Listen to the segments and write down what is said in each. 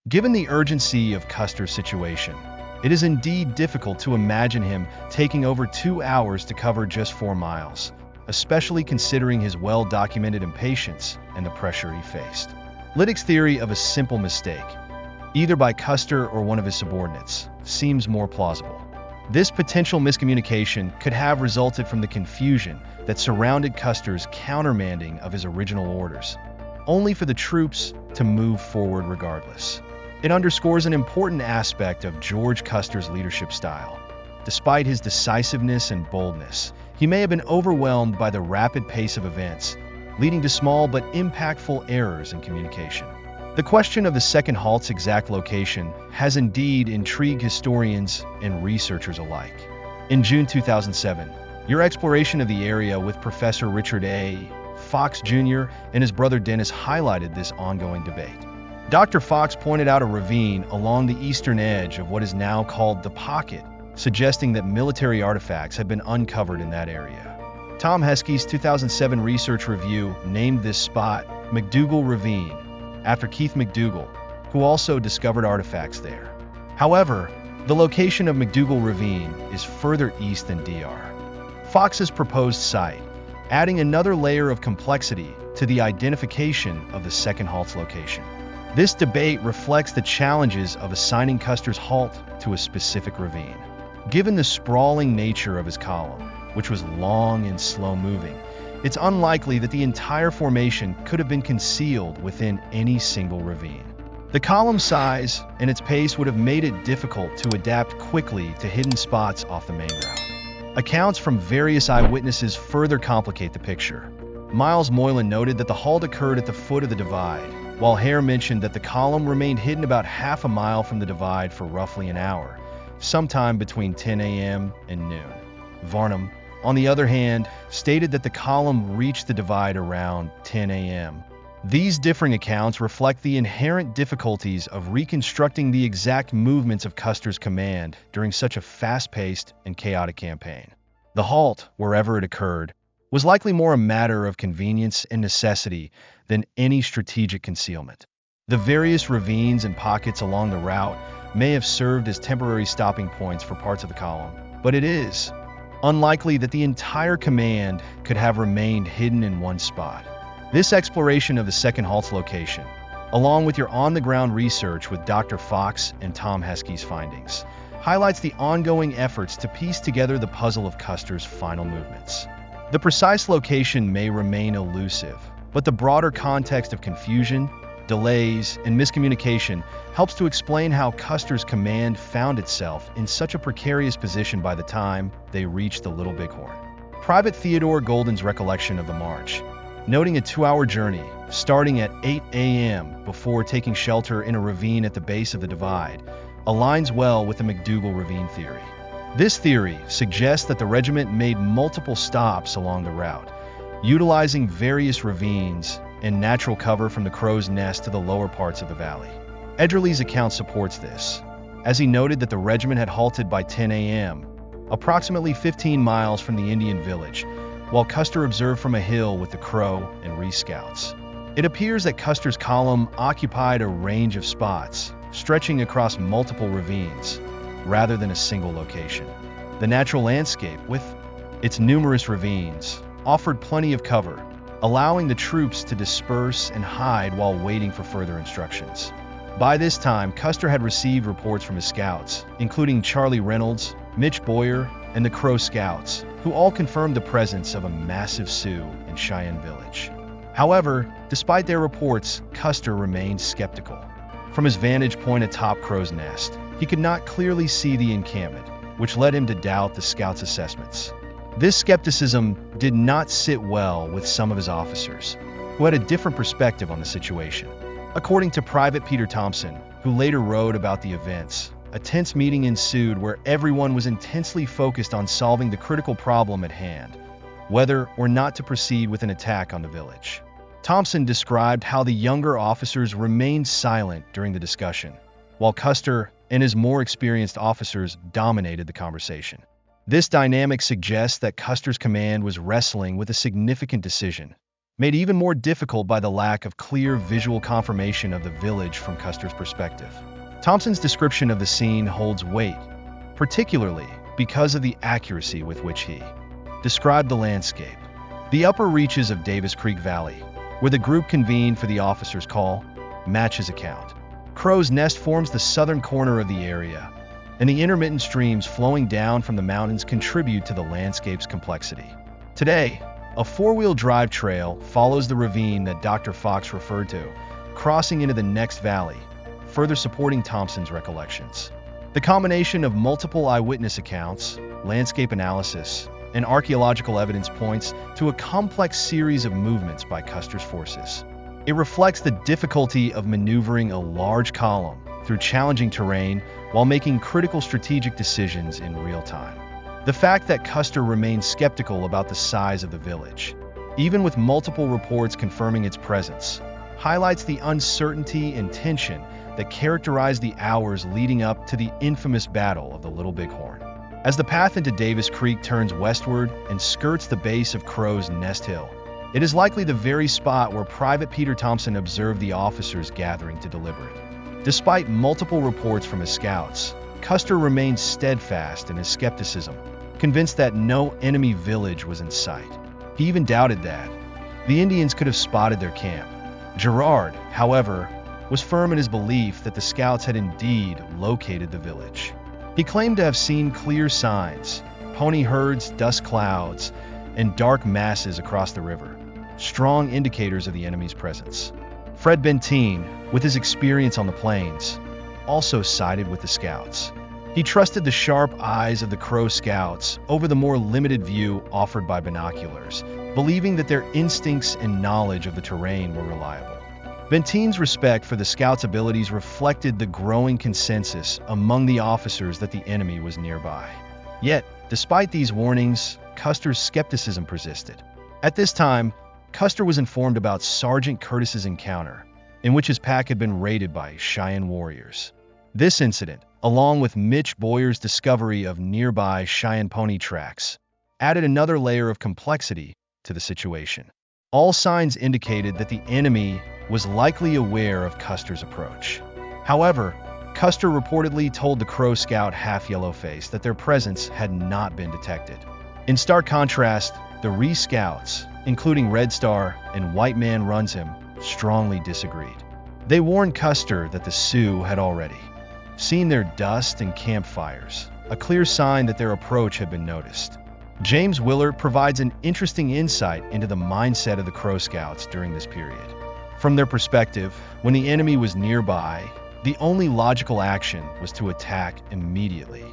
Given the urgency of Custer's situation, it is indeed difficult to imagine him taking over 2 hours to cover just 4 miles, especially considering his well-documented impatience and the pressure he faced. Liddick's theory of a simple mistake, either by Custer or one of his subordinates, seems more plausible. This potential miscommunication could have resulted from the confusion that surrounded Custer's countermanding of his original orders, only for the troops to move forward regardless. It underscores an important aspect of George Custer's leadership style. Despite his decisiveness and boldness, he may have been overwhelmed by the rapid pace of events, leading to small but impactful errors in communication. The question of the second halt's exact location has indeed intrigued historians and researchers alike. In June 2007, your exploration of the area with Professor Richard A. Fox Jr. and his brother Dennis highlighted this ongoing debate. Dr. Fox pointed out a ravine along the eastern edge of what is now called the Pocket, suggesting that military artifacts had been uncovered in that area. Tom Heskey's 2007 research review named this spot McDougal Ravine, after Keith McDougal, who also discovered artifacts there. However, the location of McDougal Ravine is further east than Dr. Fox's proposed site, adding another layer of complexity to the identification of the second halt's location. This debate reflects the challenges of assigning Custer's halt to a specific ravine. Given the sprawling nature of his column, which was long and slow-moving, it's unlikely that the entire formation could have been concealed within any single ravine. The column size and its pace would have made it difficult to adapt quickly to hidden spots off the main route. Accounts from various eyewitnesses further complicate the picture. Miles Moylan noted that the halt occurred at the foot of the divide, while Hare mentioned that the column remained hidden about half a mile from the divide for roughly an hour, sometime between 10 a.m. and noon. Varnum, on the other hand, stated that the column reached the divide around 10 a.m. These differing accounts reflect the inherent difficulties of reconstructing the exact movements of Custer's command during such a fast-paced and chaotic campaign. The halt, wherever it occurred, was likely more a matter of convenience and necessity than any strategic concealment. The various ravines and pockets along the route may have served as temporary stopping points for parts of the column, but it is unlikely that the entire command could have remained hidden in one spot. This exploration of the second halt's location, along with your on-the-ground research with Dr. Fox and Tom Heskey's findings, highlights the ongoing efforts to piece together the puzzle of Custer's final movements. The precise location may remain elusive, but the broader context of confusion, delays, and miscommunication helps to explain how Custer's command found itself in such a precarious position by the time they reached the Little Bighorn. Private Theodore Golden's recollection of the march, noting a 2-hour journey starting at 8 a.m. before taking shelter in a ravine at the base of the divide, aligns well with the McDougal Ravine theory. This theory suggests that the regiment made multiple stops along the route, utilizing various ravines and natural cover from the Crow's Nest to the lower parts of the valley. Edgerly's account supports this, as he noted that the regiment had halted by 10 a.m., approximately 15 miles from the Indian village, while Custer observed from a hill with the Crow and Reese scouts. It appears that Custer's column occupied a range of spots, stretching across multiple ravines, rather than a single location. The natural landscape, with its numerous ravines, offered plenty of cover, allowing the troops to disperse and hide while waiting for further instructions. By this time, Custer had received reports from his scouts, including Charlie Reynolds, Mitch Boyer, and the Crow Scouts, who all confirmed the presence of a massive Sioux and Cheyenne village. However, despite their reports, Custer remained skeptical. From his vantage point atop Crow's Nest, he could not clearly see the encampment, which led him to doubt the scouts' assessments. This skepticism did not sit well with some of his officers, who had a different perspective on the situation. According to Private Peter Thompson, who later wrote about the events, a tense meeting ensued where everyone was intensely focused on solving the critical problem at hand, whether or not to proceed with an attack on the village. Thompson described how the younger officers remained silent during the discussion, while Custer and his more experienced officers dominated the conversation. This dynamic suggests that Custer's command was wrestling with a significant decision: made even more difficult by the lack of clear visual confirmation of the village from Custer's perspective. Thompson's description of the scene holds weight, particularly because of the accuracy with which he described the landscape. The upper reaches of Davis Creek Valley, where the group convened for the officer's call, match his account. Crow's Nest forms the southern corner of the area, and the intermittent streams flowing down from the mountains contribute to the landscape's complexity. Today, a four-wheel drive trail follows the ravine that Dr. Fox referred to, crossing into the next valley, further supporting Thompson's recollections. The combination of multiple eyewitness accounts, landscape analysis, and archaeological evidence points to a complex series of movements by Custer's forces. It reflects the difficulty of maneuvering a large column through challenging terrain while making critical strategic decisions in real time. The fact that Custer remains skeptical about the size of the village, even with multiple reports confirming its presence, highlights the uncertainty and tension that characterized the hours leading up to the infamous Battle of the Little Bighorn. As the path into Davis Creek turns westward and skirts the base of Crow's Nest Hill, it is likely the very spot where Private Peter Thompson observed the officers gathering to deliberate. Despite multiple reports from his scouts, Custer remained steadfast in his skepticism, convinced that no enemy village was in sight. He even doubted that the Indians could have spotted their camp. Gerard, however, was firm in his belief that the scouts had indeed located the village. He claimed to have seen clear signs, pony herds, dust clouds, and dark masses across the river, strong indicators of the enemy's presence. Fred Benteen, with his experience on the plains, also sided with the scouts. He trusted the sharp eyes of the Crow scouts over the more limited view offered by binoculars, believing that their instincts and knowledge of the terrain were reliable. Benteen's respect for the scouts' abilities reflected the growing consensus among the officers that the enemy was nearby. Yet, despite these warnings, Custer's skepticism persisted. At this time, Custer was informed about Sergeant Curtis's encounter, in which his pack had been raided by Cheyenne warriors. This incident, along with Mitch Boyer's discovery of nearby Cheyenne pony tracks, added another layer of complexity to the situation. All signs indicated that the enemy was likely aware of Custer's approach. However, Custer reportedly told the Crow Scout Half Yellowface that their presence had not been detected. In stark contrast, the Ree Scouts, including Red Star and White Man Runs Him, strongly disagreed. They warned Custer that the Sioux had already seen their dust and campfires, a clear sign that their approach had been noticed. James Willard provides an interesting insight into the mindset of the Crow Scouts during this period. From their perspective, when the enemy was nearby, the only logical action was to attack immediately.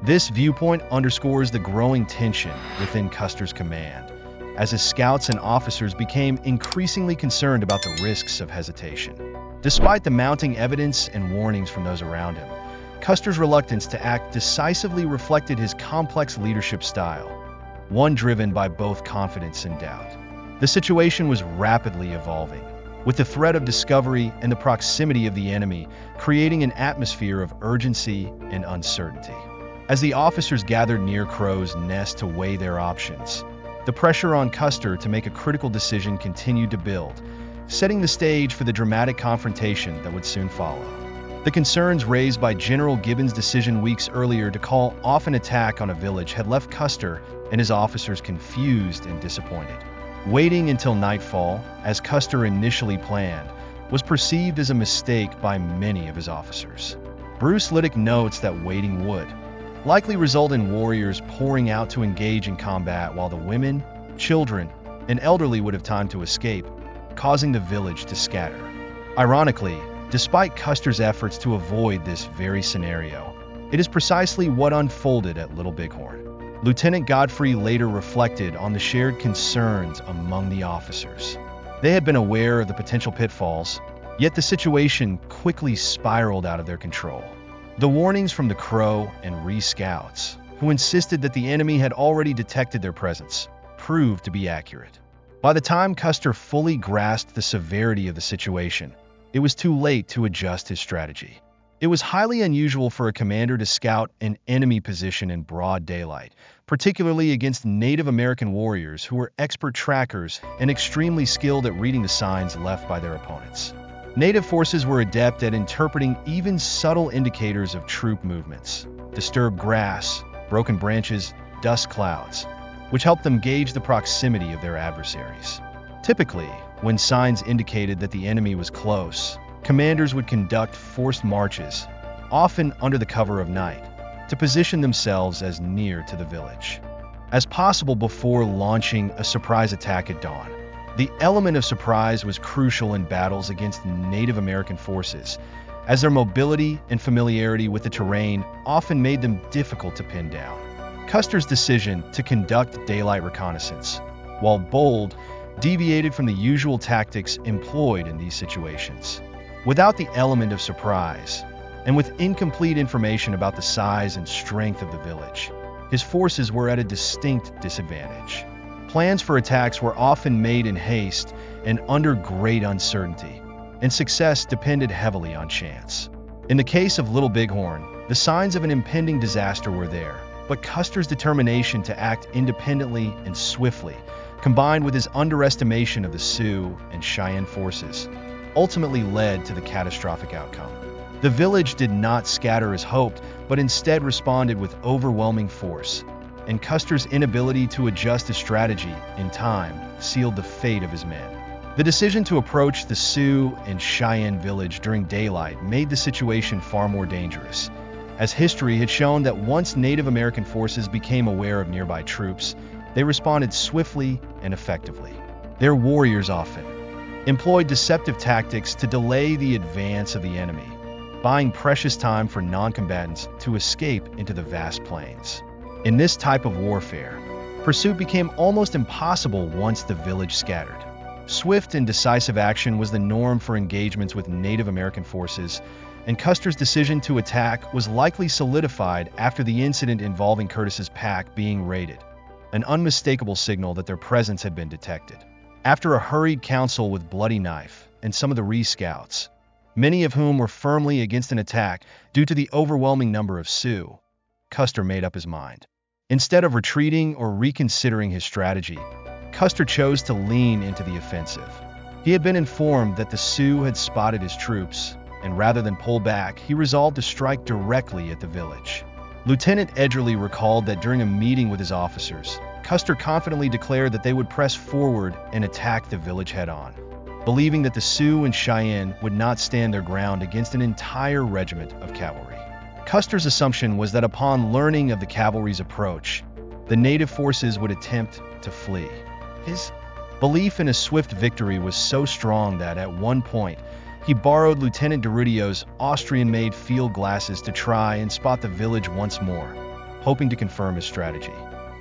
This viewpoint underscores the growing tension within Custer's command, as his scouts and officers became increasingly concerned about the risks of hesitation. Despite the mounting evidence and warnings from those around him, Custer's reluctance to act decisively reflected his complex leadership style, one driven by both confidence and doubt. The situation was rapidly evolving, with the threat of discovery and the proximity of the enemy creating an atmosphere of urgency and uncertainty. As the officers gathered near Crow's Nest to weigh their options, the pressure on Custer to make a critical decision continued to build, setting the stage for the dramatic confrontation that would soon follow. The concerns raised by General Gibbon's decision weeks earlier to call off an attack on a village had left Custer and his officers confused and disappointed. Waiting until nightfall, as Custer initially planned, was perceived as a mistake by many of his officers. Bruce Liddick notes that waiting would likely result in warriors pouring out to engage in combat while the women, children, and elderly would have time to escape, causing the village to scatter. Ironically, despite Custer's efforts to avoid this very scenario, it is precisely what unfolded at Little Bighorn. Lieutenant Godfrey later reflected on the shared concerns among the officers. They had been aware of the potential pitfalls, yet the situation quickly spiraled out of their control. The warnings from the Crow and Ree Scouts, who insisted that the enemy had already detected their presence, proved to be accurate. By the time Custer fully grasped the severity of the situation, it was too late to adjust his strategy. It was highly unusual for a commander to scout an enemy position in broad daylight, particularly against Native American warriors who were expert trackers and extremely skilled at reading the signs left by their opponents. Native forces were adept at interpreting even subtle indicators of troop movements: disturbed grass, broken branches, dust clouds, which helped them gauge the proximity of their adversaries. Typically, when signs indicated that the enemy was close, commanders would conduct forced marches, often under the cover of night, to position themselves as near to the village as possible before launching a surprise attack at dawn. The element of surprise was crucial in battles against Native American forces, as their mobility and familiarity with the terrain often made them difficult to pin down. Custer's decision to conduct daylight reconnaissance, while bold, deviated from the usual tactics employed in these situations. Without the element of surprise, and with incomplete information about the size and strength of the village, his forces were at a distinct disadvantage. Plans for attacks were often made in haste and under great uncertainty, and success depended heavily on chance. In the case of Little Bighorn, the signs of an impending disaster were there, but Custer's determination to act independently and swiftly, combined with his underestimation of the Sioux and Cheyenne forces, ultimately led to the catastrophic outcome. The village did not scatter as hoped, but instead responded with overwhelming force, and Custer's inability to adjust his strategy in time sealed the fate of his men. The decision to approach the Sioux and Cheyenne village during daylight made the situation far more dangerous, as history had shown that once Native American forces became aware of nearby troops, they responded swiftly and effectively. Their warriors often employed deceptive tactics to delay the advance of the enemy, buying precious time for non-combatants to escape into the vast plains. In this type of warfare, pursuit became almost impossible once the village scattered. Swift and decisive action was the norm for engagements with Native American forces, and Custer's decision to attack was likely solidified after the incident involving Curtis's pack being raided, an unmistakable signal that their presence had been detected. After a hurried council with Bloody Knife and some of the Re-Scouts, many of whom were firmly against an attack due to the overwhelming number of Sioux, Custer made up his mind. Instead of retreating or reconsidering his strategy, Custer chose to lean into the offensive. He had been informed that the Sioux had spotted his troops, and rather than pull back, he resolved to strike directly at the village. Lieutenant Edgerly recalled that during a meeting with his officers, Custer confidently declared that they would press forward and attack the village head-on, believing that the Sioux and Cheyenne would not stand their ground against an entire regiment of cavalry. Custer's assumption was that upon learning of the cavalry's approach, the native forces would attempt to flee. His belief in a swift victory was so strong that, at one point, he borrowed Lieutenant Derudio's Austrian-made field glasses to try and spot the village once more, hoping to confirm his strategy.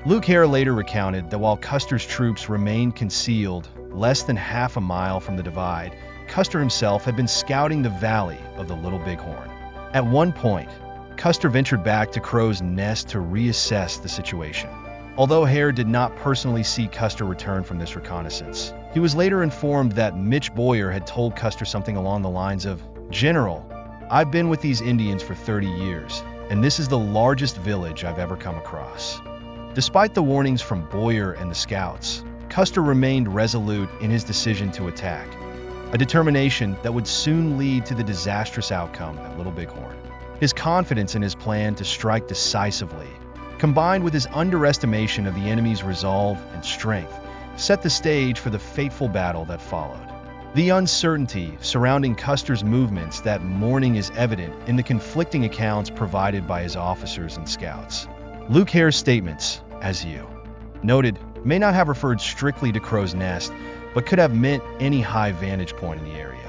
Luke Hare later recounted that while Custer's troops remained concealed less than half a mile from the divide, Custer himself had been scouting the valley of the Little Bighorn. At one point, Custer ventured back to Crow's Nest to reassess the situation. Although Hare did not personally see Custer return from this reconnaissance, he was later informed that Mitch Boyer had told Custer something along the lines of, "General, I've been with these Indians for 30 years, and this is the largest village I've ever come across." Despite the warnings from Boyer and the scouts, Custer remained resolute in his decision to attack, a determination that would soon lead to the disastrous outcome at Little Bighorn. His confidence in his plan to strike decisively, combined with his underestimation of the enemy's resolve and strength, set the stage for the fateful battle that followed. The uncertainty surrounding Custer's movements that morning is evident in the conflicting accounts provided by his officers and scouts. Luke Hare's statements, as you noted, may not have referred strictly to Crow's Nest, but could have meant any high vantage point in the area.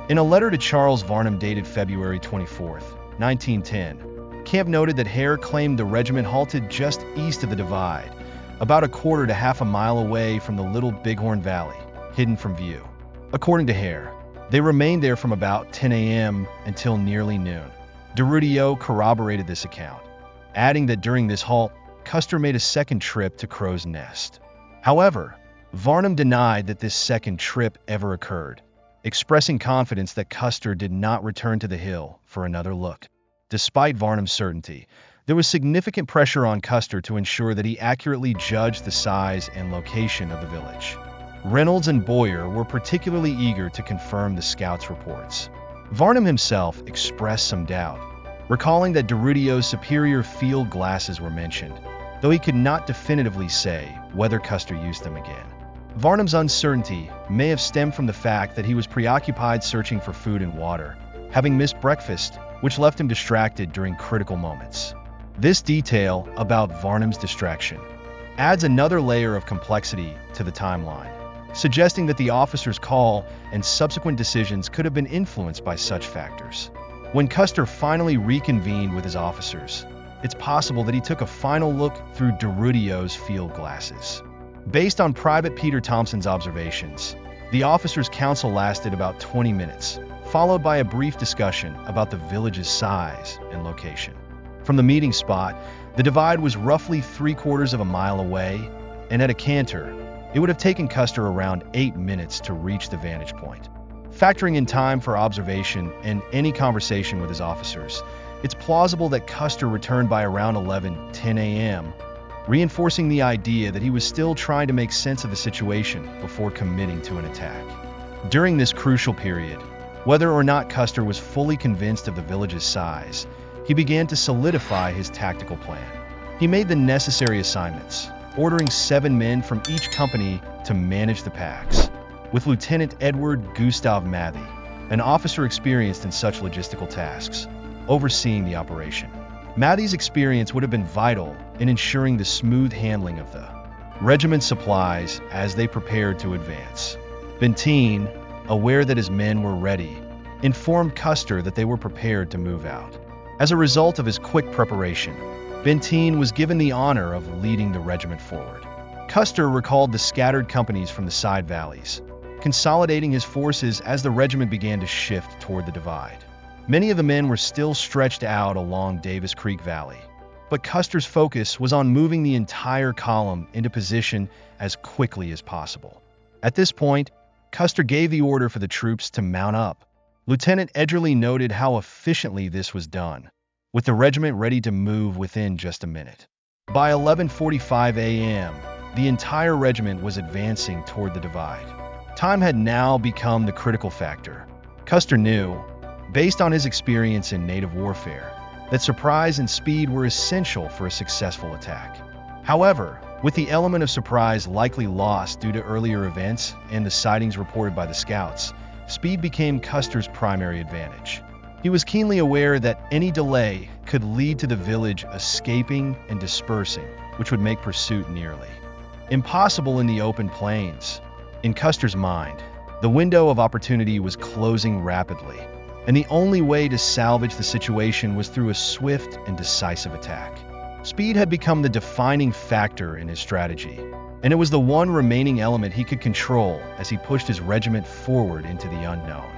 In a letter to Charles Varnum dated February 24, 1910, Camp noted that Hare claimed the regiment halted just east of the divide, about a quarter to half a mile away from the Little Bighorn Valley, hidden from view. According to Hare, they remained there from about 10 a.m. until nearly noon. Derudio corroborated this account, adding that during this halt, Custer made a second trip to Crow's Nest. However, Varnum denied that this second trip ever occurred, expressing confidence that Custer did not return to the hill for another look. Despite Varnum's certainty, there was significant pressure on Custer to ensure that he accurately judged the size and location of the village. Reynolds and Boyer were particularly eager to confirm the scouts' reports. Varnum himself expressed some doubt, recalling that Derudio's superior field glasses were mentioned, though he could not definitively say whether Custer used them again. Varnum's uncertainty may have stemmed from the fact that he was preoccupied searching for food and water, having missed breakfast, which left him distracted during critical moments. This detail about Varnum's distraction adds another layer of complexity to the timeline, suggesting that the officer's call and subsequent decisions could have been influenced by such factors. When Custer finally reconvened with his officers, it's possible that he took a final look through Derudio's field glasses. Based on Private Peter Thompson's observations, the officers' council lasted about 20 minutes, followed by a brief discussion about the village's size and location. From the meeting spot, the divide was roughly 3/4 of a mile away, and at a canter, it would have taken Custer around 8 minutes to reach the vantage point. Factoring in time for observation and any conversation with his officers, it's plausible that Custer returned by around 11:10 a.m., reinforcing the idea that he was still trying to make sense of the situation before committing to an attack. During this crucial period, whether or not Custer was fully convinced of the village's size, he began to solidify his tactical plan. He made the necessary assignments, ordering 7 men from each company to manage the packs, with Lieutenant Edward Gustav Mathy, an officer experienced in such logistical tasks, overseeing the operation. Mathy's experience would have been vital in ensuring the smooth handling of the regiment's supplies as they prepared to advance. Benteen, aware that his men were ready, informed Custer that they were prepared to move out. As a result of his quick preparation, Benteen was given the honor of leading the regiment forward. Custer recalled the scattered companies from the side valleys, consolidating his forces as the regiment began to shift toward the divide. Many of the men were still stretched out along Davis Creek Valley, but Custer's focus was on moving the entire column into position as quickly as possible. At this point, Custer gave the order for the troops to mount up. Lieutenant Edgerly noted how efficiently this was done, with the regiment ready to move within just a minute. By 11:45 a.m., the entire regiment was advancing toward the divide. Time had now become the critical factor. Custer knew, based on his experience in native warfare, that surprise and speed were essential for a successful attack. However, with the element of surprise likely lost due to earlier events and the sightings reported by the scouts, speed became Custer's primary advantage. He was keenly aware that any delay could lead to the village escaping and dispersing, which would make pursuit nearly impossible in the open plains. In Custer's mind, the window of opportunity was closing rapidly, and the only way to salvage the situation was through a swift and decisive attack. Speed had become the defining factor in his strategy, and it was the one remaining element he could control as he pushed his regiment forward into the unknown.